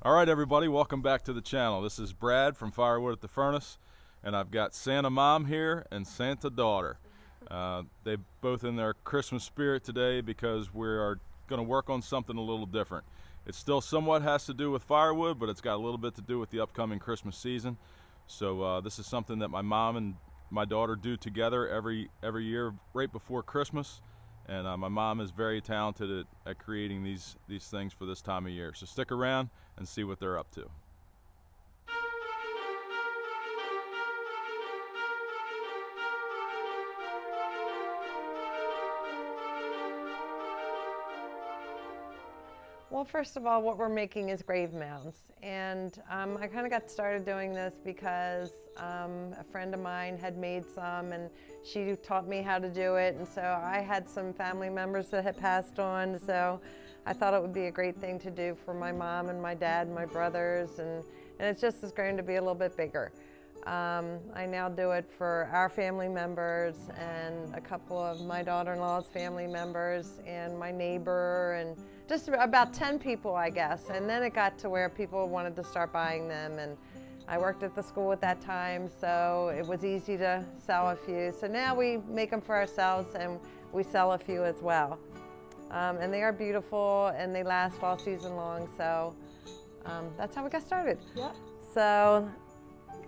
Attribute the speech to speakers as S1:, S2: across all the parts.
S1: All right, everybody, welcome back to the channel. This is Brad from Firewood at the Furnace, and I've got Santa Mom here and Santa Daughter. They both in their Christmas spirit today because we are going to work on something a little different. It still somewhat has to do with firewood, but it's got a little bit to do with the upcoming Christmas season. So this is something that my mom and my daughter do together every year right before Christmas. And my mom is very talented at creating these things for this time of year. So stick around and see what they're up to.
S2: Well, first of all, what we're making is grave mounds. And I kind of got started doing this because a friend of mine had made some and she taught me how to do it. And so I had some family members that had passed on. So I thought it would be a great thing to do for my mom and my dad and my brothers. And it just is going to be a little bit bigger. I now do it for our family members and a couple of my daughter-in-law's family members and my neighbor and just about 10 people, I guess. And then it got to where people wanted to start buying them, and I worked at the school at that time, so it was easy to sell a few. So now we make them for ourselves and we sell a few as well. And they are beautiful and they last all season long, so that's how we got started.
S3: Yep.
S2: So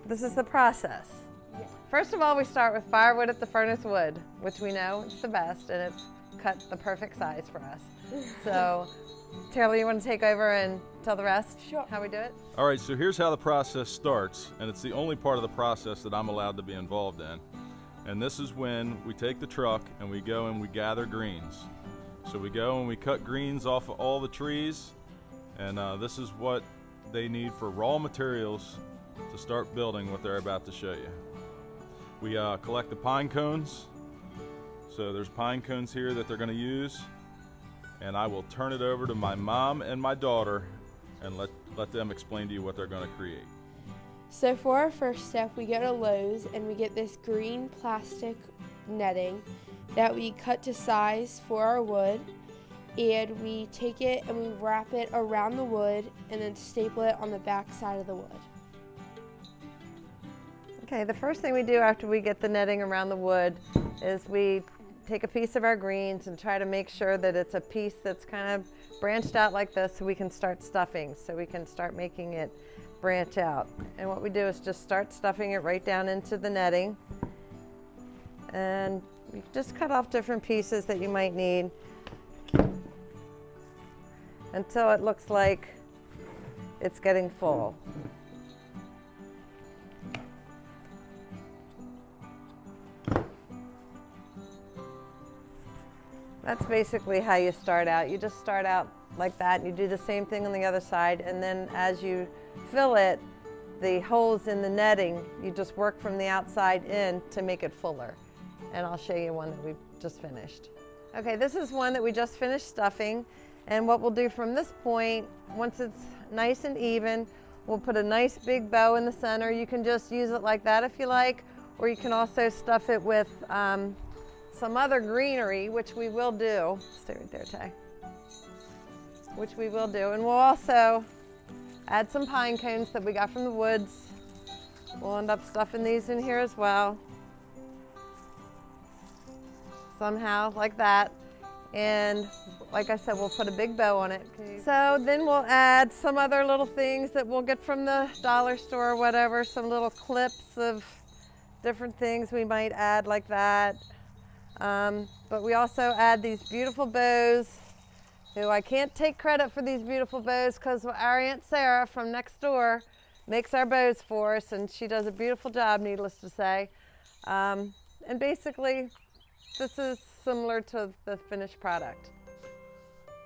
S2: this is the process.
S3: Yeah.
S2: First of all, we start with firewood at the furnace wood, which we know is the best, and it's cut the perfect size for us. So, Taylor, you want to take over and tell the rest?
S3: Sure.
S2: How we do it?
S1: All right, so here's how the process starts, and it's the only part of the process that I'm allowed to be involved in. And this is when we take the truck and we go and we gather greens. So we go and we cut greens off of all the trees, and this is what they need for raw materials to start building what they're about to show you. We collect the pine cones. So there's pine cones here that they're going to use, and I will turn it over to my mom and my daughter and let them explain to you what they're going to create.
S3: So for our first step, we go to Lowe's and we get this green plastic netting that we cut to size for our wood, and we take it and we wrap it around the wood and then staple it on the back side of the wood.
S2: Okay, the first thing we do after we get the netting around the wood is we take a piece of our greens and try to make sure that it's a piece that's kind of branched out like this so we can start stuffing, so we can start making it branch out. And what we do is just start stuffing it right down into the netting. And you just cut off different pieces that you might need until it looks like it's getting full. That's basically how you start out. You just start out like that, and you do the same thing on the other side, and then as you fill it, the holes in the netting, you just work from the outside in to make it fuller. And I'll show you one that we've just finished. Okay, this is one that we just finished stuffing, and what we'll do from this point, once it's nice and even, we'll put a nice big bow in the center. You can just use it like that if you like, or you can also stuff it with some other greenery, which we will do. Stay right there, Tay. Which we will do. And we'll also add some pine cones that we got from the woods. We'll end up stuffing these in here as well. Somehow, like that. And like I said, we'll put a big bow on it. Okay. So then we'll add some other little things that we'll get from the dollar store or whatever. Some little clips of different things we might add like that. But we also add these beautiful bows, who I can't take credit for these beautiful bows because our Aunt Sarah from next door makes our bows for us, and she does a beautiful job, needless to say. And basically, this is similar to the finished product.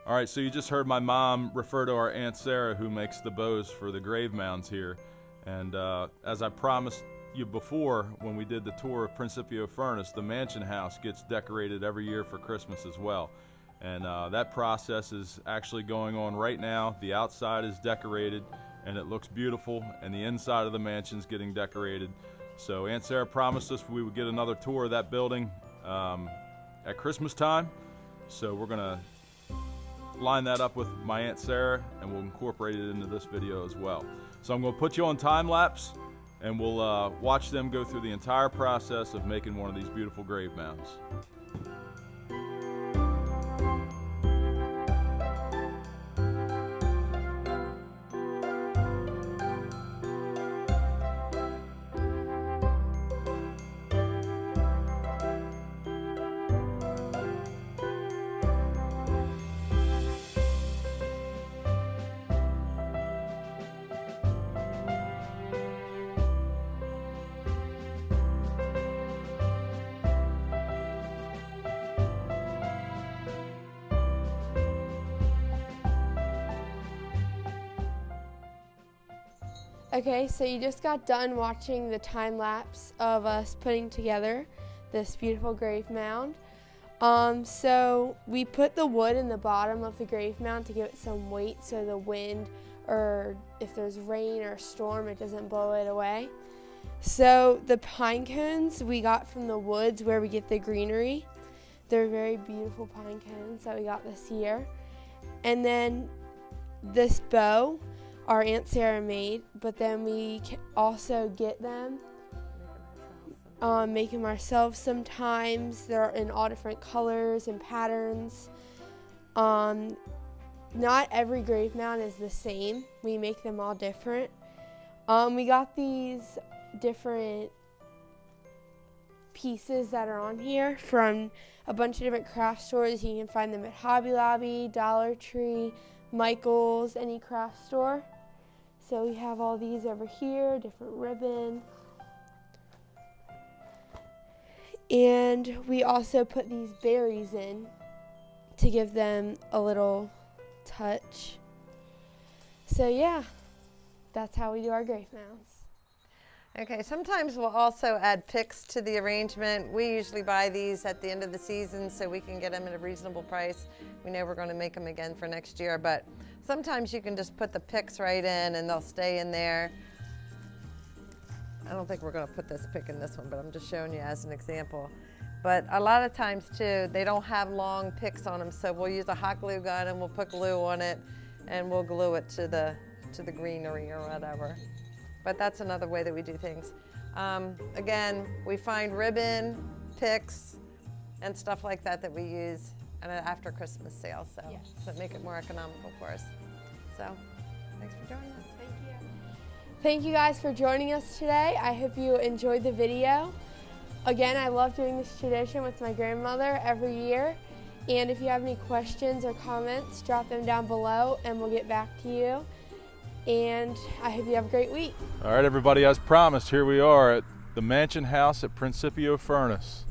S1: All right, so you just heard my mom refer to our Aunt Sarah, who makes the bows for the grave mounds here. And as I promised you before, when we did the tour of Principio Furnace, the mansion house gets decorated every year for Christmas as well. And that process is actually going on right now. The outside is decorated and it looks beautiful, and the inside of the mansion's getting decorated. So Aunt Sarah promised us we would get another tour of that building at Christmas time. So we're gonna line that up with my Aunt Sarah, and we'll incorporate it into this video as well. So I'm going to put you on time lapse, and we'll watch them go through the entire process of making one of these beautiful grave mounds.
S3: Okay, so you just got done watching the time lapse of us putting together this beautiful grave mound. So we put the wood in the bottom of the grave mound to give it some weight so the wind, or if there's rain or storm, it doesn't blow it away. So the pine cones we got from the woods where we get the greenery. They're very beautiful pine cones that we got this year. And then this bow our Aunt Sarah made, but then we can also get them, make them ourselves sometimes. They're in all different colors and patterns. Not every grave mound is the same. We make them all different. We got these different pieces that are on here from a bunch of different craft stores. You can find them at Hobby Lobby, Dollar Tree, Michael's, any craft store. So we have all these over here, different ribbon. And we also put these berries in to give them a little touch. So yeah, that's how we do our grave mounds.
S2: Okay, sometimes we'll also add picks to the arrangement. We usually buy these at the end of the season so we can get them at a reasonable price. We know we're going to make them again for next year, but sometimes you can just put the picks right in and they'll stay in there. I don't think we're going to put this pick in this one, but I'm just showing you as an example. But a lot of times too, they don't have long picks on them, so we'll use a hot glue gun and we'll put glue on it and we'll glue it to the greenery or whatever. But that's another way that we do things. Again, we find ribbon, picks, and stuff like that that we use at an after Christmas sale, so that make it more economical for us. So, thanks for joining us.
S3: Thank you. Thank you guys for joining us today. I hope you enjoyed the video. Again, I love doing this tradition with my grandmother every year. And if you have any questions or comments, drop them down below and we'll get back to you. And I hope you have a great week.
S1: All right, everybody, as promised, here we are at the mansion house at Principio Furnace.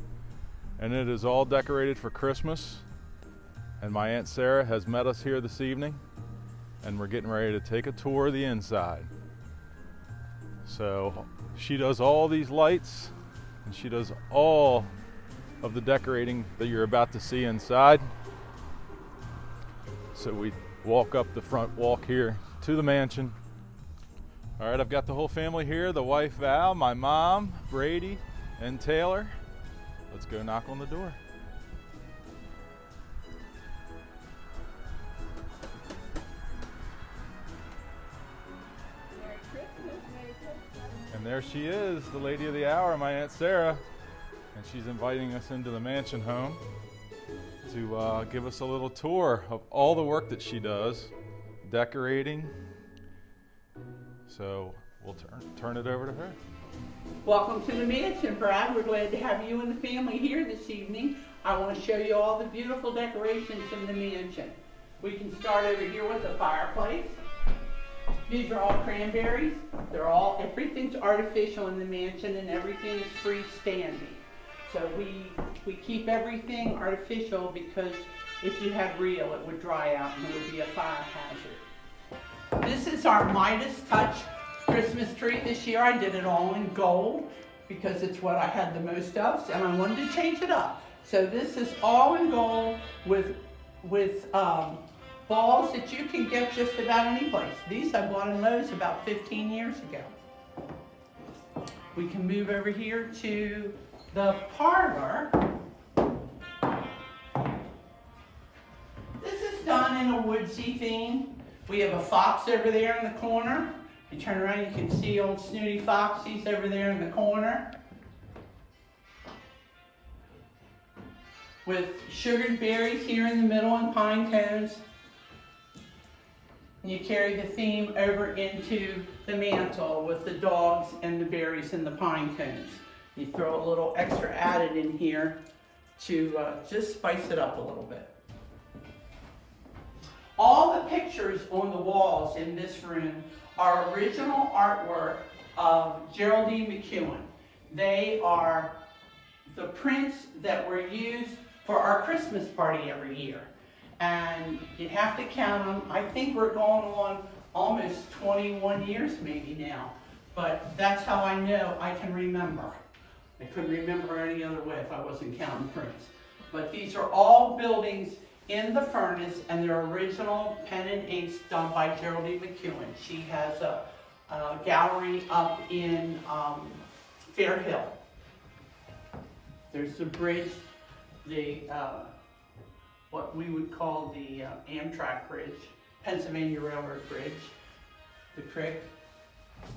S1: And it is all decorated for Christmas. And my Aunt Sarah has met us here this evening. And we're getting ready to take a tour of the inside. So she does all these lights, and she does all of the decorating that you're about to see inside. So we walk up the front walk here to the mansion. All right, I've got the whole family here, the wife Val, my mom, Brady, and Taylor. Let's go knock on the door.
S4: Merry Christmas, Merry Christmas.
S1: And there she is, the lady of the hour, my Aunt Sarah. And she's inviting us into the mansion home to give us a little tour of all the work that she does, decorating. So we'll turn it over to her.
S4: Welcome to the mansion, Brad. We're glad to have you and the family here this evening. I want to show you all the beautiful decorations in the mansion. We can start over here with the fireplace. These are all cranberries. Everything's artificial in the mansion and everything is freestanding. So we keep everything artificial because if you had real, it would dry out and it would be a fire hazard. This is our Midas Touch Christmas tree this year. I did it all in gold because it's what I had the most of, and I wanted to change it up. So this is all in gold with balls that you can get just about any place. These I bought in Lowe's about 15 years ago. We can move over here to the parlor. This is done in a woodsy theme. We have a fox over there in the corner. You turn around, you can see old snooty Foxy's over there in the corner. With sugared berries here in the middle and pine cones. And you carry the theme over into the mantle with the dogs and the berries and the pine cones. You throw a little extra added in here to just spice it up a little bit. All the pictures on the walls in this room are original artwork of Geraldine McEwen. They are the prints that were used for our Christmas party every year. And you have to count them. I think we're going on almost 21 years maybe now. But that's how I know I can remember. I couldn't remember any other way if I wasn't counting prints. But these are all buildings in the furnace, and they're original pen and inks done by Geraldine McEwen. She has a gallery up in Fair Hill. There's the bridge, the what we would call the Amtrak Bridge, Pennsylvania Railroad Bridge, the creek.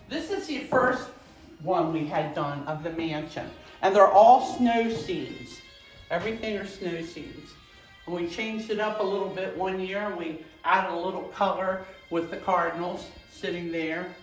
S4: This is the first one we had done of the mansion, and they're all snow scenes. Everything are snow scenes. And we changed it up a little bit one year, and we added a little color with the cardinals sitting there.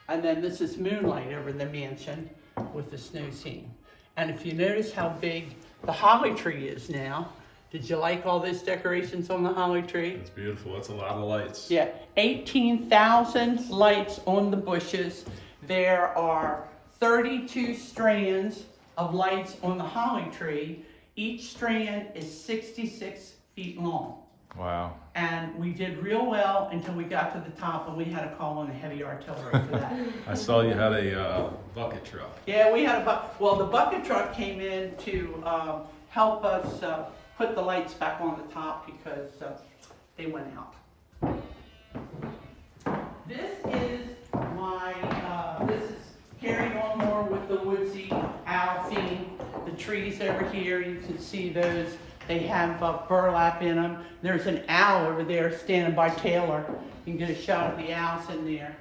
S4: And then this is moonlight over the mansion with the snow scene. And if you notice how big the holly tree is now, did you like all those decorations on the holly tree?
S1: It's beautiful. That's a lot of lights.
S4: Yeah, 18,000 lights on the bushes. There are 32 strands of lights on the holly tree. Each strand is 66 feet long.
S1: Wow.
S4: And we did real well until we got to the top, and we had to call on the heavy artillery for that.
S1: I saw you had a bucket truck.
S4: Yeah, we had the bucket truck came in to help us put the lights back on the top because they went out. This is this is carrying on more with the woodsy owl theme. The trees over here, you can see those. They have burlap in them. There's an owl over there standing by Taylor. You can get a shot of the owls in there.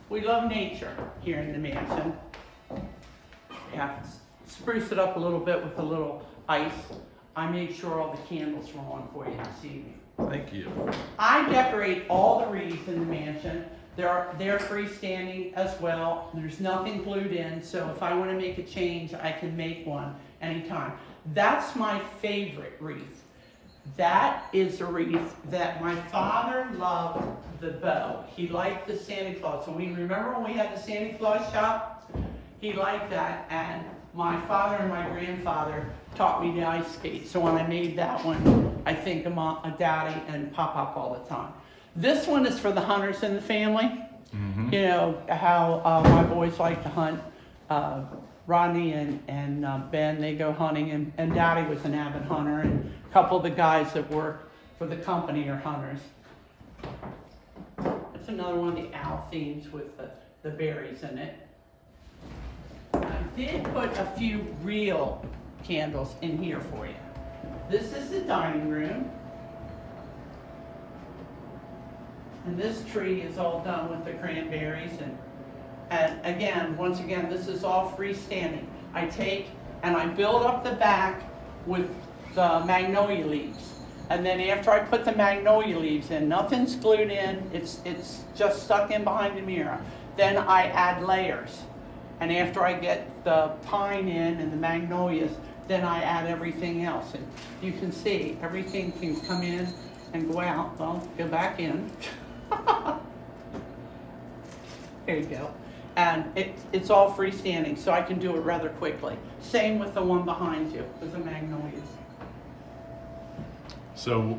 S4: We love nature here in the mansion. We have to spruce it up a little bit with a little ice. I made sure all the candles were on for you this evening.
S1: Thank you.
S4: I decorate all the wreaths in the mansion. They're freestanding as well. There's nothing glued in, so if I want to make a change, I can make one anytime. That's my favorite wreath. That is a wreath that my father loved the bow. He liked the Santa Claus. And we remember when we had the Santa Claus shop? He liked that, and my father and my grandfather taught me to ice skate. So when I made that one, I think of Daddy and Pop-Pop all the time. This one is for the hunters in the family. Mm-hmm. You know how my boys like to hunt. Rodney and Ben, they go hunting, and Daddy was an avid hunter, and a couple of the guys that work for the company are hunters. That's another one of the owl themes with the berries in it. I did put a few real candles in here for you. This is the dining room. And this tree is all done with the cranberries. And again, once again, this is all freestanding. I take and I build up the back with the magnolia leaves. And then after I put the magnolia leaves in, nothing's glued in, it's just stuck in behind the mirror. Then I add layers. And after I get the pine in and the magnolias, then I add everything else. And you can see everything can come in and go out. Well, go back in. There you go. And it's all freestanding, so I can do it rather quickly. Same with the one behind you, with the magnolias.
S1: So,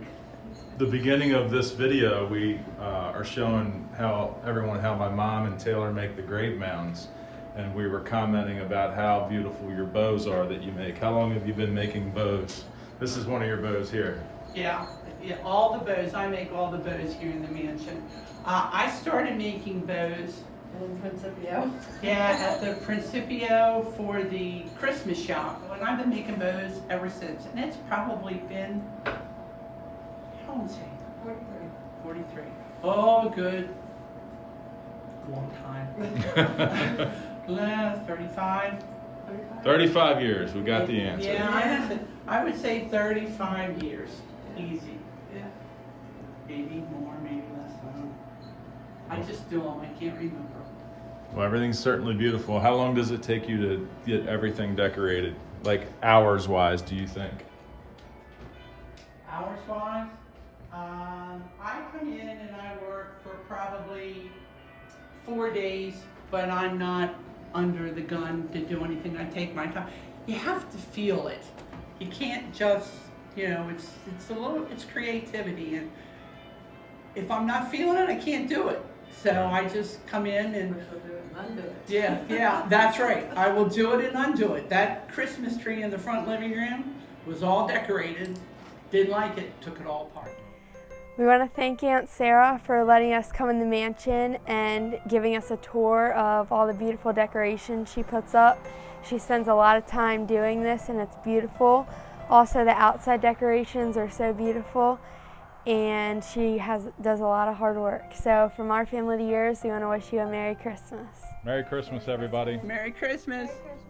S1: the beginning of this video, we are showing how my mom and Taylor make the grave mounds. And we were commenting about how beautiful your bows are that you make. How long have you been making bows? This is one of your bows here.
S4: Yeah, all the bows. I make all the bows here in the mansion. I started making bows
S2: In Principio.
S4: Yeah, at the Principio for the Christmas shop. And I've been making bows ever since. And it's probably been, how old is he? 43. Oh, good. Long time. 35.
S1: 35 years, we got the answer.
S4: Yeah, I would say 35 years. Easy.
S2: Yeah.
S4: Maybe more, maybe less. I don't know. I just do them. I can't remember.
S1: Well, everything's certainly beautiful. How long does it take you to get everything decorated? Like hours wise, do you think?
S4: Hours wise, I come in and I work for probably 4 days, but I'm not under the gun to do anything. I take my time. You have to feel it. You can't just, it's creativity, and if I'm not feeling it, I can't do it. So I just come in and
S2: Undo it.
S4: yeah, that's right. I will do it and undo it. That Christmas tree in the front living room was all decorated. Didn't like it, took it all apart.
S3: We want to thank Aunt Sarah for letting us come in the mansion and giving us a tour of all the beautiful decorations she puts up. She spends a lot of time doing this and it's beautiful. Also, the outside decorations are so beautiful, and she does a lot of hard work. So from our family to yours, we want to wish you a Merry Christmas.
S1: Merry Christmas, everybody.
S4: Merry Christmas.
S3: Merry Christmas.